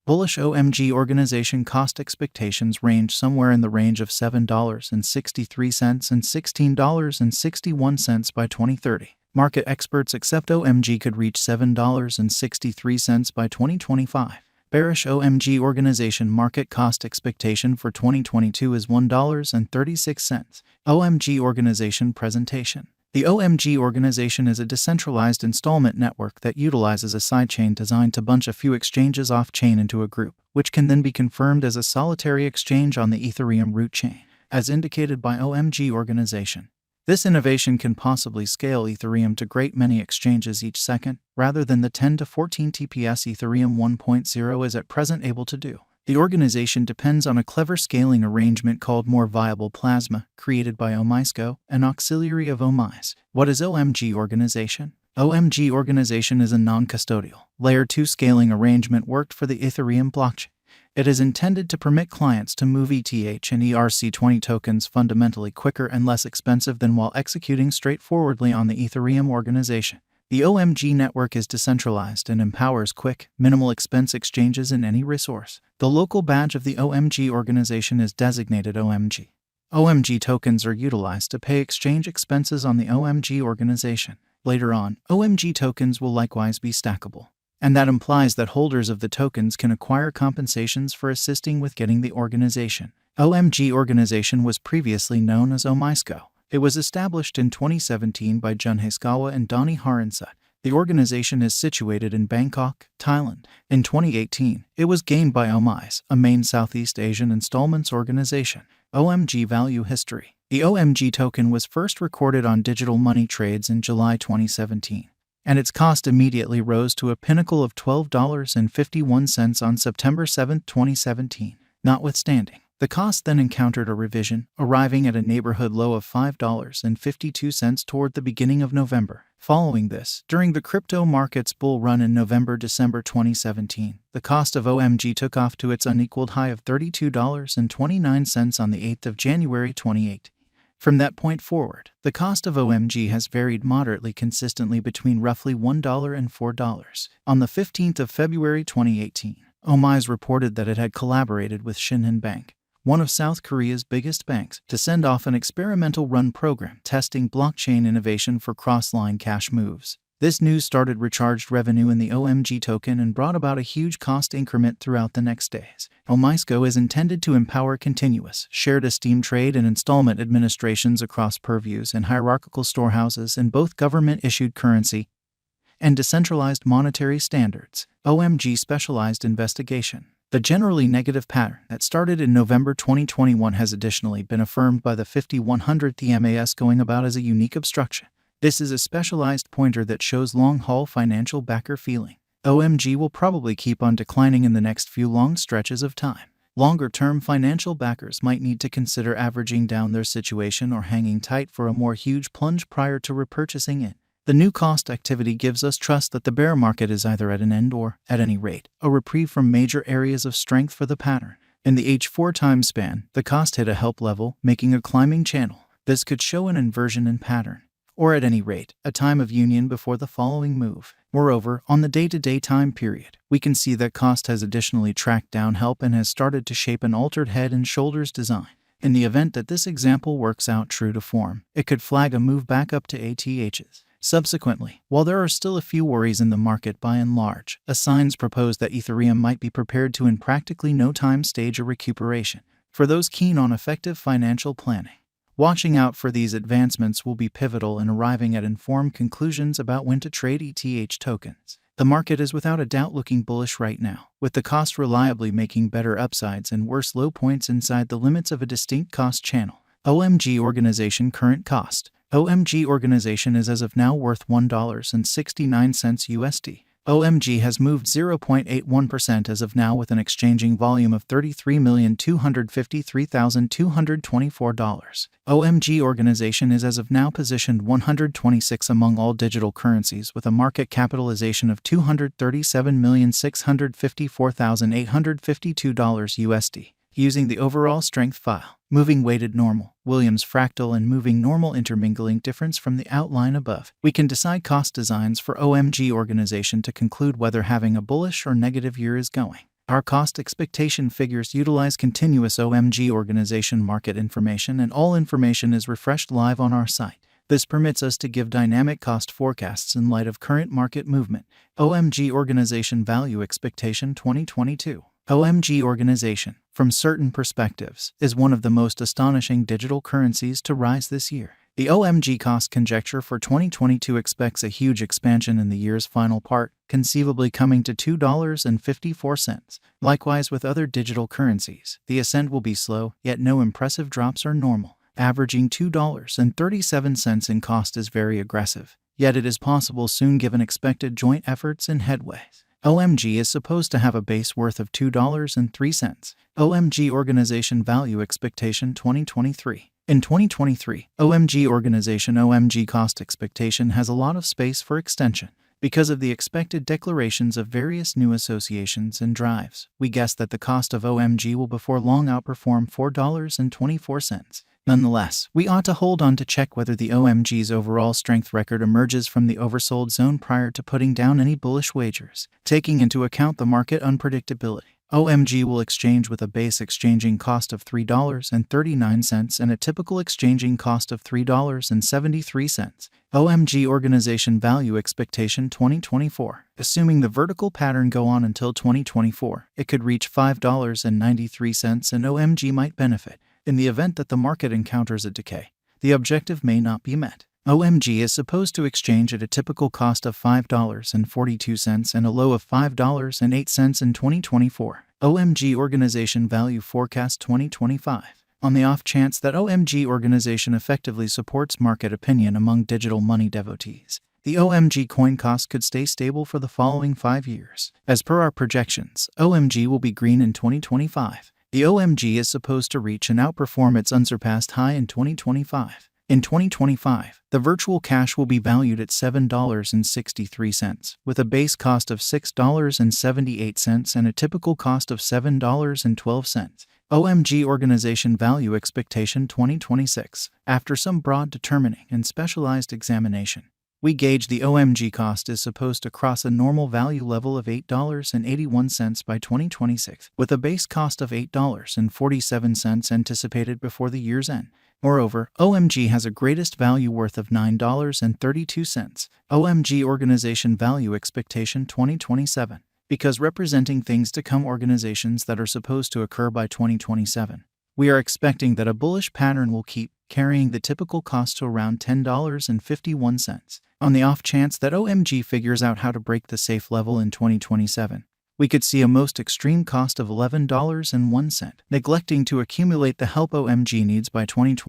Bullish OMG organization cost expectations range somewhere in the range of $7.63 and $16.61 by 2030. Market experts accept OMG could reach $7.63 by 2025. Bearish OMG organization market cost expectation for 2022 is $1.36. OMG organization presentation. The OMG organization is a decentralized installment network that utilizes a sidechain designed to bunch a few exchanges off-chain into a group, which can then be confirmed as a solitary exchange on the Ethereum root chain, as indicated by OMG organization. This innovation can possibly scale Ethereum to great many exchanges each second, rather than the 10 to 14 TPS Ethereum 1.0 is at present able to do. The organization depends on a clever scaling arrangement called More Viable Plasma, created by Omisco, an auxiliary of Omise. What is OMG organization? OMG organization is a non-custodial, Layer 2 scaling arrangement worked for the Ethereum blockchain. It is intended to permit clients to move ETH and ERC20 tokens fundamentally quicker and less expensive than while executing straightforwardly on the Ethereum organization. The OMG network is decentralized and empowers quick, minimal expense exchanges in any resource. The local badge of the OMG organization is designated OMG. OMG tokens are utilized to pay exchange expenses on the OMG organization. Later on, OMG tokens will likewise be stackable. And that implies that holders of the tokens can acquire compensations for assisting with getting the organization. OMG organization was previously known as Omisco. It was established in 2017 by Jun Hasegawa and Donnie Harinsut. The organization is situated in Bangkok, Thailand. In 2018, it was gained by Omise, a main Southeast Asian installments organization. OMG value history. The OMG token was first recorded on digital money trades in July 2017, and its cost immediately rose to a pinnacle of $12.51 on September 7, 2017. Notwithstanding, the cost then encountered a revision, arriving at a neighborhood low of $5.52 toward the beginning of November. Following this, during the crypto market's bull run in November-December 2017, the cost of OMG took off to its unequaled high of $32.29 on the 8th of January 2018. From that point forward, the cost of OMG has varied moderately consistently between roughly $1 and $4. On the 15th of February 2018, Omise reported that it had collaborated with Shinhan Bank, one of South Korea's biggest banks, to send off an experimental run program testing blockchain innovation for cross-line cash moves. This news started recharged revenue in the OMG token and brought about a huge cost increment throughout the next days. Omisco is intended to empower continuous, shared esteem trade and installment administrations across purviews and hierarchical storehouses in both government-issued currency and decentralized monetary standards. OMG specialized investigation. The generally negative pattern that started in November 2021 has additionally been affirmed by the 5100th EMAS going about as a unique obstruction. This is a specialized pointer that shows long-haul financial backer feeling. OMG will probably keep on declining in the next few long stretches of time. Longer-term financial backers might need to consider averaging down their situation or hanging tight for a more huge plunge prior to repurchasing it. The new cost activity gives us trust that the bear market is either at an end or, at any rate, a reprieve from major areas of strength for the pattern. In the H4 time span, the cost hit a help level, making a climbing channel. This could show an inversion in pattern, or at any rate, a time of union before the following move. Moreover, on the day-to-day time period, we can see that cost has additionally tracked down help and has started to shape an altered head and shoulders design. In the event that this example works out true to form, it could flag a move back up to ATHs. Subsequently, while there are still a few worries in the market by and large, signs propose that Ethereum might be prepared to in practically no time stage a recuperation. For those keen on effective financial planning, watching out for these advancements will be pivotal in arriving at informed conclusions about when to trade ETH tokens. The market is without a doubt looking bullish right now, with the cost reliably making better upsides and worse low points inside the limits of a distinct cost channel. OMG organization current cost. OMG organization is as of now worth $1.69 USD. OMG has moved 0.81% as of now with an exchanging volume of $33,253,224. OMG organization is as of now positioned 126 among all digital currencies with a market capitalization of $237,654,852 USD. Using the overall strength file, moving weighted normal, Williams fractal and moving normal intermingling difference from the outline above, we can decide cost designs for OMG organization to conclude whether having a bullish or negative year is going. Our cost expectation figures utilize continuous OMG organization market information, and all information is refreshed live on our site. This permits us to give dynamic cost forecasts in light of current market movement. OMG Organization Value Expectation 2022. OMG Organization, from certain perspectives, is one of the most astonishing digital currencies to rise this year. The OMG cost conjecture for 2022 expects a huge expansion in the year's final part, conceivably coming to $2.54. Likewise with other digital currencies, the ascent will be slow, yet no impressive drops are normal. Averaging $2.37 in cost is very aggressive, yet it is possible soon given expected joint efforts and headways. OMG is supposed to have a base worth of $2.03. OMG Organization Value Expectation 2023. In 2023, OMG Organization OMG cost expectation has a lot of space for extension. Because of the expected declarations of various new associations and drives, we guess that the cost of OMG will before long outperform $4.24. Nonetheless, we ought to hold on to check whether the OMG's overall strength record emerges from the oversold zone prior to putting down any bullish wagers. Taking into account the market unpredictability, OMG will exchange with a base exchanging cost of $3.39 and a typical exchanging cost of $3.73. OMG Organization Value Expectation 2024. Assuming the vertical pattern go on until 2024, it could reach $5.93 and OMG might benefit. In the event that the market encounters a decay, the objective may not be met. OMG is supposed to exchange at a typical cost of $5.42 and a low of $5.08 in 2024. OMG Organization Value Forecast 2025. On the off chance that OMG Organization effectively supports market opinion among digital money devotees, the OMG coin cost could stay stable for the following 5 years. As per our projections, OMG will be green in 2025. The OMG is supposed to reach and outperform its unsurpassed high in 2025. In 2025, the virtual cash will be valued at $7.63, with a base cost of $6.78 and a typical cost of $7.12. OMG Organization Value Expectation 2026. After some broad determining and specialized examination, we gauge the OMG cost is supposed to cross a normal value level of $8.81 by 2026, with a base cost of $8.47 anticipated before the year's end. Moreover, OMG has a greatest value worth of $9.32. OMG Organization Value Expectation 2027. Because representing things to come, organizations that are supposed to occur by 2027, we are expecting that a bullish pattern will keep carrying the typical cost to around $10.51. On the off chance that OMG figures out how to break the safe level in 2027, we could see a most extreme cost of $11.01, neglecting to accumulate the help OMG needs by 2020.